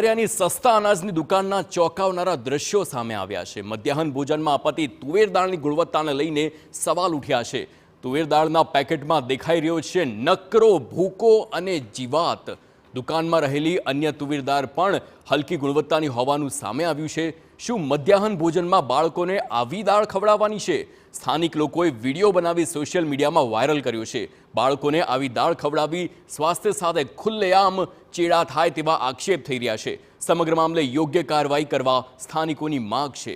ગોઝારિયાની સસ્તા અનાજની દુકાનના ચોંકાવનારા દ્રશ્યો સામે આવ્યા છે। મધ્યાહન ભોજનમાં અપાતી તુવેર દાળની ગુણવત્તાને લઈને સવાલ ઉઠ્યા છે। તુવેર દાળના પેકેટમાં દેખાઈ રહ્યો છે નકરો ભૂકો અને જીવાત। દુકાનમાં રહેલી અન્ય તુવેર દાળ પણ હલકી ગુણવત્તાની હોવાનું સામે આવ્યું છે। શું મધ્યાહન ભોજનમાં બાળકોને આવી દાળ ખવડાવવાની છે? સ્થાનિક લોકોએ વિડીયો બનાવી સોશિયલ મીડિયામાં વાયરલ કર્યો છે। બાળકોને આવી દાળ ખવડાવી સ્વાસ્થ્ય સાથે ખુલ્લેઆમ ચેડા થાય તેવા આક્ષેપ થઈ રહ્યા છે। સમગ્ર મામલે યોગ્ય કાર્યવાહી કરવા સ્થાનિકોની માંગ છે।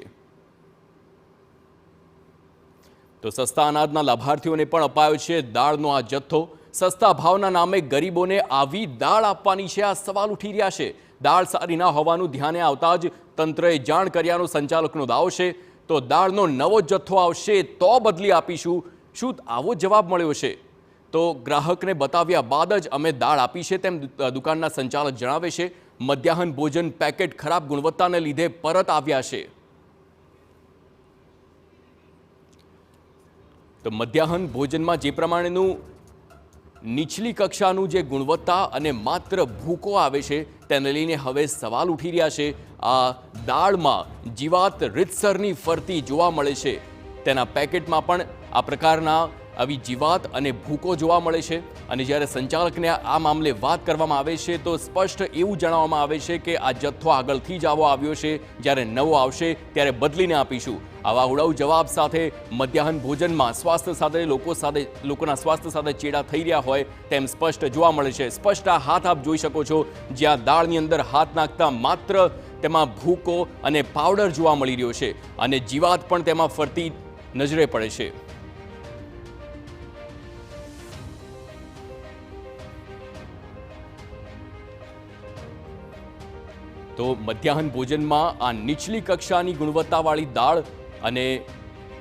તો સસ્તા અનાજના લાભાર્થીઓને પણ અપાયો છે દાળનો આ જથ્થો। સસ્તા ભાવના નામે ગરીબોને આવી દાળ આપવાની છે, આ સવાલ ઉઠી રહ્યા છે। દાળ સારી ના હોવાનું ધ્યાને આવતા જ તંત્રએ જાણ કર્યાનો સંચાલકનો દાવો છે। તો દાળનો નવો જથ્થો આવશે તો બદલી આપીશું। શું આવો જવાબ મળ્યો છે? તો ગ્રાહકને બતાવ્યા બાદ જ અમે દાળ આપી છે તેમ દુકાનના સંચાલક જણાવે છે। મધ્યાહન ભોજન પેકેટ ખરાબ ગુણવત્તાને લીધે પરત આવ્યા છે। તો મધ્યાહન ભોજનમાં જે પ્રમાણેનું નીચલી કક્ષાનું જે ગુણવત્તા અને માત્ર ભૂકો આવે છે તેને લઈને હવે સવાલ ઉઠી રહ્યા છે। આ દાળમાં જીવાત રીતસરની ફરતી જોવા મળે છે। તેના પેકેટમાં પણ આ પ્રકારના આવી જીવાત અને ભૂકો જોવા મળે છે। અને જ્યારે સંચાલકને આ મામલે વાત કરવામાં આવે છે તો સ્પષ્ટ એવું જણાવવામાં આવે છે કે આ જથ્થો આગળથી જ આવ્યો છે, જ્યારે નવો આવશે ત્યારે બદલીને આપીશું। આવા ઉડાઉ જવાબ સાથે મધ્યાહન ભોજનમાં લોકોના સ્વાસ્થ્ય સાથે ચેડા થઈ રહ્યા હોય તેમ સ્પષ્ટ જોવા મળે છે। સ્પષ્ટ આ હાથ આપ જોઈ શકો છો, જ્યાં દાળની અંદર હાથ નાખતા માત્ર તેમાં ભૂકો અને પાવડર જોવા મળી રહ્યો છે અને જીવાત પણ તેમાં ફરતી નજરે પડે છે। તો મધ્યાહન ભોજનમાં આ નીચલી કક્ષાની ગુણવત્તાવાળી દાળ અને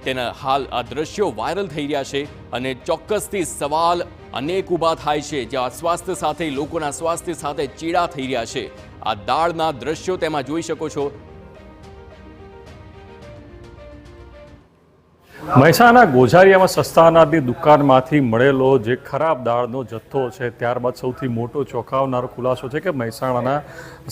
તેના હાલ આ દ્રશ્યો વાયરલ થઈ રહ્યા છે અને ચોક્કસથી સવાલ અનેક ઊભા થાય છે, જ્યાં સ્વાસ્થ્ય સાથે લોકોના સ્વાસ્થ્ય સાથે ચેડા થઈ રહ્યા છે। આ દાળના દ્રશ્યો તેમાં જોઈ શકો છો। મહેસાણા ગોઝારિયામાં સસ્તા અનાજની દુકાનમાંથી મળેલો જે ખરાબ દાળનો જથ્થો છે, ત્યારબાદ સૌથી મોટો ચોંકાવનારો ખુલાસો છે કે મહેસાણાના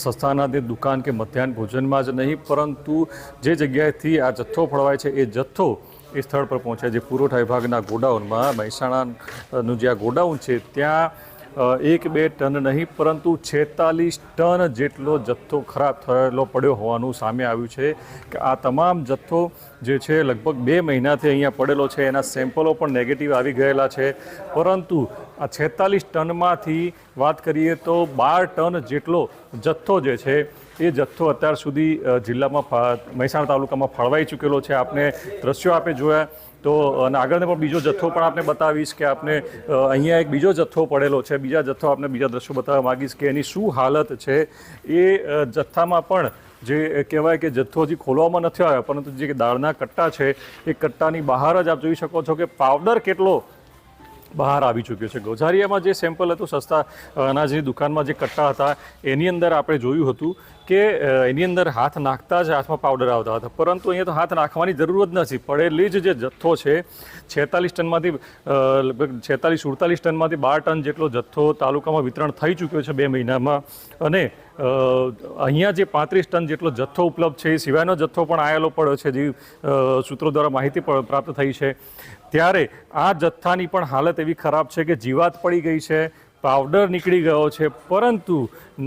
સસ્તા અનાજની દુકાન કે મધ્યાહન ભોજનમાં જ નહીં પરંતુ જે જગ્યાએથી આ જથ્થો ફળવાય છે એ જથ્થો એ સ્થળ પર પહોંચે છે પુરવઠા વિભાગના ગોડાઉનમાં। મહેસાણાનું જે આ ગોડાઉન છે ત્યાં 1-2 ટન નહીં પરંતુ 46 ટન જેટલો જથ્થો ખરાબ થયેલો પડ્યો હોવાનું સામે આવ્યું છે। કે આ તમામ જથ્થો જે છે લગભગ 2 મહિનાથી અહીંયા પડેલો છે, એના સેમ્પલો પણ નેગેટિવ આવી ગયેલા છે। પરંતુ આ 46 ટનમાંથી વાત કરીએ તો 12 ટન જેટલો જથ્થો જે છે એ જથ્થો અત્યાર સુધી જિલ્લામાં મહેસાણા તાલુકામાં ફળવાઈ ચૂકેલો છે। આપને દ્રશ્યો આપે જોયા તો અને આગળને પણ બીજો જથ્થો પણ આપને બતાવીશ કે આપને અહીંયા એક બીજો જથ્થો પડેલો છે, બીજા જથ્થો આપને બીજા દ્રશ્યો બતાવવા માગીશ કે એની શું હાલત છે। એ જથ્થામાં પણ જે કહેવાય કે જથ્થો હજી ખોલવામાં નથી આવ્યો, પરંતુ જે દાળના કટ્ટા છે એ કટ્ટાની બહાર જ આપ જોઈ શકો છો કે પાવડર કેટલો બહાર આવી ચૂક્યો છે। ગોઝારિયામાં જે સેમ્પલ હતું સસ્તા અનાજની દુકાનમાં જે કટ્ટા હતા એની અંદર આપણે જોયું હતું કે એની અંદર હાથ નાખતા જ હાથમાં પાવડર આવતા હતા, પરંતુ અહીંયા તો હાથ નાખવાની જરૂર જ નથી। પડેલી જ જે જથ્થો છે 46 ટનમાંથી લગભગ 46-48 ટનમાંથી 12 ટન જેટલો જથ્થો તાલુકામાં વિતરણ થઈ ચૂક્યો છે 2 મહિનામાં। અને અહીંયા જે 35 ટન જેટલો જથ્થો ઉપલબ્ધ છે એ સિવાયનો જથ્થો પણ આવેલો પડ્યો છે, જે સૂત્રો દ્વારા માહિતી પ્રાપ્ત થઈ છે। ત્યારે આ જથ્થાની પણ હાલત એવી ખરાબ છે કે જીવાત પડી ગઈ છે, પાવડર નીકળી ગયો છે, પરંતુ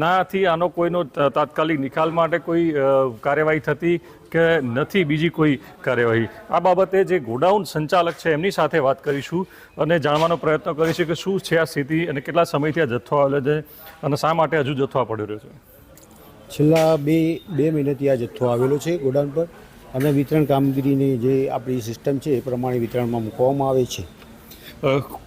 નાથી આનો કોઈનો તાત્કાલિક નિકાલ માટે કોઈ કાર્યવાહી થતી કે નથી બીજી કોઈ કાર્યવાહી। આ બાબતે જે ગોડાઉન સંચાલક છે એમની સાથે વાત કરીશું અને જાણવાનો પ્રયત્ન કરીશું કે શું છે આ સ્થિતિ અને કેટલા સમયથી આ જથ્થો આવેલો છે અને શા માટે હજુ જથ્થો આ પડ્યો રહ્યો છે। છેલ્લા બે મહિનાથી આ જથ્થો આવેલો છે ગોડાઉન પર અને વિતરણ કામગીરીની જે આપણી સિસ્ટમ છે એ પ્રમાણે વિતરણમાં મૂકવામાં આવે છે।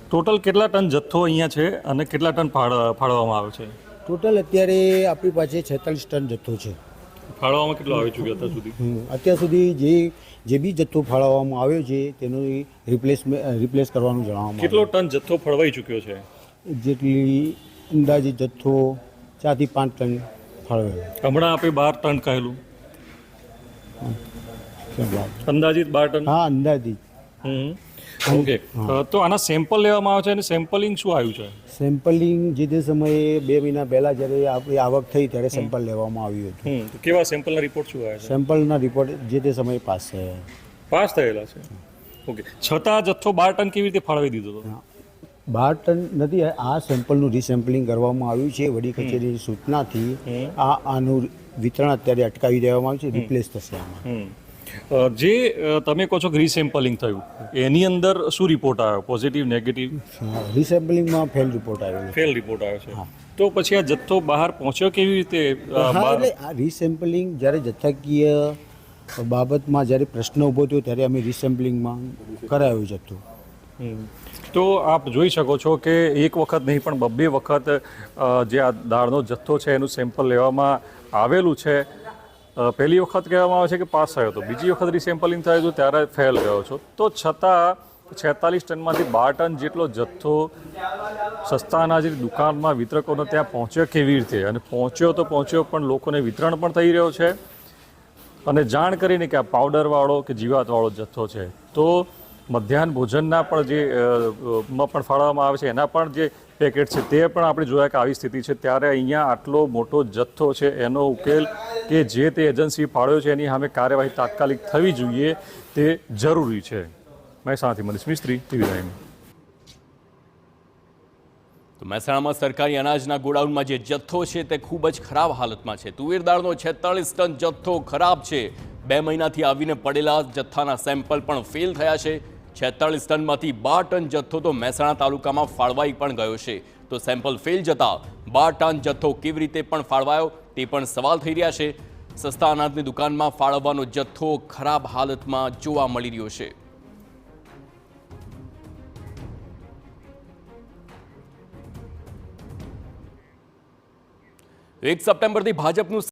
ટોટલ કેટલા ટન જથ્થો અહીંયા છે અને કેટલા ટન ફાળવવામાં આવે છે? ટોટલ અત્યારે આપણી પાસે 46 ટન જથ્થો છે। ફાળવવામાં કેટલો આવી ચૂક્યો અત્યાર સુધી? અત્યાર સુધી જે બી જથ્થો ફાળવવામાં આવ્યો છે તેનું રિપ્લેસ કરવાનું જણાવવામાં કેટલો ટન જથ્થો ફળવાઈ ચૂક્યો છે? જેટલી અંદાજિત જથ્થો 4 થી 5 ટન ફાળવેલો। હમણાં આપણે 12 ટન કહેલું, અંદાજિત 12 ટન? હા, અંદાજિત ઓકે, તો આના સેમ્પલ લેવામાં આવે છે અને સેમ્પલિંગ શું આવ્યું છે? સેમ્પલિંગ જે તે સમયે 2 મહિના પહેલાં જ્યારે આપણી આવક થઈ ત્યારે સેમ્પલ લેવામાં આવ્યું હતું. તો કેવા સેમ્પલના રિપોર્ટ શું આવ્યા છે? સેમ્પલના રિપોર્ટ જે તે સમયે પાસ થયા. પાસ થયેલા છે. ઓકે, છતાં જથ્થો 12 ટન કેવી રીતે ફાળવી દીધો હતો? 12 ટન નથી, આ સેમ્પલનું રીસેમ્પલિંગ કરવામાં આવ્યું છે વડી કચેરીની સૂચનાથી. આનું વિતરણ અત્યારે અટકાવી દેવામાં આવ્યું છે, રિપ્લેસ થશે આમાં. જે તમે કહો છો કે રીસેમ્પલિંગ થયું, એની અંદર શું રિપોર્ટ આવ્યો? Positive, negative? રીસેમ્પલિંગમાં ફેલ રિપોર્ટ આવેલો. ફેલ રિપોર્ટ આવ્યો છે. તો પછી આ જથ્થો બહાર પહોંચ્યો કેવી રીતે? હા, એટલે આ રીસેમ્પલિંગ જ્યારે જથ્થાકીય બાબતમાં જ્યારે પ્રશ્ન ઊભો થયો ત્યારે અમે રીસેમ્પલિંગમાં કરાવ્યું જથ્થો. તો આપ જોઈ શકો છો કે એક વખત નહીં પણ 2 વખત જે આ દાળનો જથ્થો છે એનું સેમ્પલ લેવામાં આવેલું છે. પહેલી વખત કહેવામાં આવે છે કે પાસ થયો હતો, બીજી વખત રીસેમ્પલિંગ થયું હતું ત્યારે ફેલ ગયો છો. તો છતાં 46 ટનમાંથી 12 ટન જેટલો જથ્થો સસ્તા અનાજની દુકાનમાં વિતરકોને ત્યાં પહોંચ્યો કેવી રીતે? અને પહોંચ્યો પણ લોકોને વિતરણ પણ થઈ રહ્યો છે. અને જાણ કરીને કે આ પાવડરવાળો કે જીવાતવાળો જથ્થો છે, તો મધ્યાહન ભોજનના પણ જે માં પણ ફાળવવામાં આવે છે એના પણ જે પેકેટ છે તે પણ આપણે જોયા કે આવી સ્થિતિ છે. ત્યારે અહીંયા આટલો મોટો જથ્થો છે, એનો ઉકેલ કે જે તે એજન્સી ફાળવ્યો છે એની સામે કાર્યવાહી તાત્કાલિક થવી જોઈએ તે જરૂરી છે. મહેસાણાથી મનીષ મિસ્ત્રી, ટીવી લાઈવ. તો મહેસાણામાં સરકારી અનાજના ગોડાઉનમાં જે જથ્થો છે તે ખૂબ જ ખરાબ હાલતમાં છે. તુવેર દાળનો 46 ટન જથ્થો ખરાબ છે. 2 મહિનાથી આવીને પડેલા જથ્થાના સેમ્પલ પણ ફેલ થયા છે. 46 ટનમાંથી 12 ટન જથ્થો તો મહેસાણા તાલુકામાં ફાળવાઈ પણ ગયો છે. તો સેમ્પલ ફેલ જતા 12 ટન જથ્થો કેવી રીતે પણ ફાળવાયો તે પણ સવાલ થઈ રહ્યા છે. સસ્તા અનાજની દુકાનમાં ફાળવવાનો જથ્થો ખરાબ હાલતમાં જોવા મળી રહ્યો છે. એક સપ્ટેમ્બરથી ભાજપનું